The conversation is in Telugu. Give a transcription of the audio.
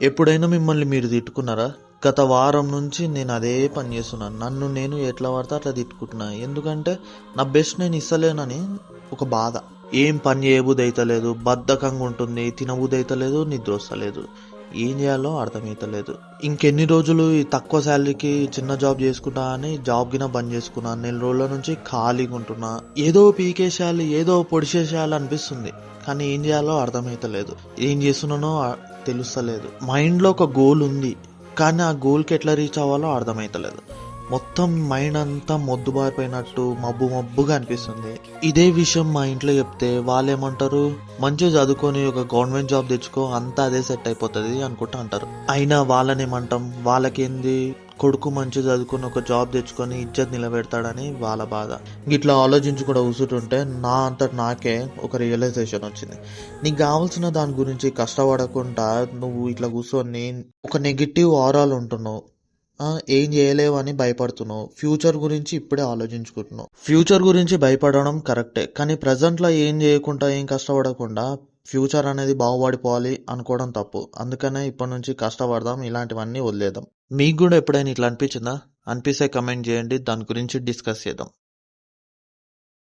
ఎప్పుడైనా మిమ్మల్ని మీరు తిట్టుకున్నారా? గత వారం నుంచి నేను అదే పని చేస్తున్నాను. నన్ను నేను ఎట్లా పడితే అట్లా తిట్టుకుంటున్నా. ఎందుకంటే నా బెస్ట్ నేను ఇస్తలేనని ఒక బాధ. ఏం పని చేయబుద్ధి అయితలేదు, బద్ధకంగా ఉంటుంది, తినబుద్ధి అయితలేదు, నిద్ర వస్తలేదు. ఏం చేయాలో అర్థమైతలేదు. ఇంకెన్ని రోజులు ఈ తక్కువ శాలరీకి చిన్న జాబ్ చేసుకుంటా అని జాబ్ గిన బంద్ చేసుకున్నా. నెల రోజుల నుంచి ఖాళీగా ఉంటున్నా. ఏదో పీకేసేయాలి, ఏదో పొడిచేసేయాలి అనిపిస్తుంది. కానీ ఏం చేయాలో అర్థమైతలేదు. ఏం చేస్తున్నానో తెలుస్తలేదు. మైండ్లో ఒక గోల్ ఉంది, కానీ ఆ గోల్కి ఎట్లా రీచ్ అవ్వాలో అర్థమైతలేదు. మొత్తం మైండ్ అంతా మొద్దుబారిపోయినట్టు మబ్బు మబ్బుగా అనిపిస్తుంది. ఇదే విషయం మా ఇంట్లో చెప్తే వాళ్ళు ఏమంటారు, మంచిగా చదువుకొని ఒక గవర్నమెంట్ జాబ్ తెచ్చుకో, అంతా అదే సెట్ అయిపోతుంది అనుకుంటా అంటారు. అయినా వాళ్ళని ఏమంటాం, వాళ్ళకేంది, కొడుకు మంచిగా చదువుకుని ఒక జాబ్ తెచ్చుకొని ఇజ్జత్ నిలబెడతాడని వాళ్ళ బాధ. ఇట్లా ఆలోచించి కూడా కూర్చుంటుంటే నా అంతటి నాకే ఒక రియలైజేషన్ వచ్చింది. నీకు కావాల్సిన దాని గురించి కష్టపడకుండా నువ్వు ఇట్లా కూర్చొని ఒక నెగిటివ్ ఆరాలు ఉంటున్నావు. ఏం చేయలేవు అని భయపడుతున్నావు. ఫ్యూచర్ గురించి ఇప్పుడే ఆలోచించుకుంటున్నావు. ఫ్యూచర్ గురించి భయపడడం కరెక్టే, కానీ ప్రజెంట్లో ఏం చేయకుండా, ఏం కష్టపడకుండా ఫ్యూచర్ అనేది బాగుపడిపోవాలి అనుకోవడం తప్పు. అందుకనే ఇప్పటి నుంచి కష్టపడదాం, ఇలాంటివన్నీ వదిలేద్దాం. మీకు కూడా ఎప్పుడైనా ఇట్లా అనిపించిందా? అనిపిస్తే కమెంట్ చేయండి, దాని గురించి డిస్కస్ చేద్దాం.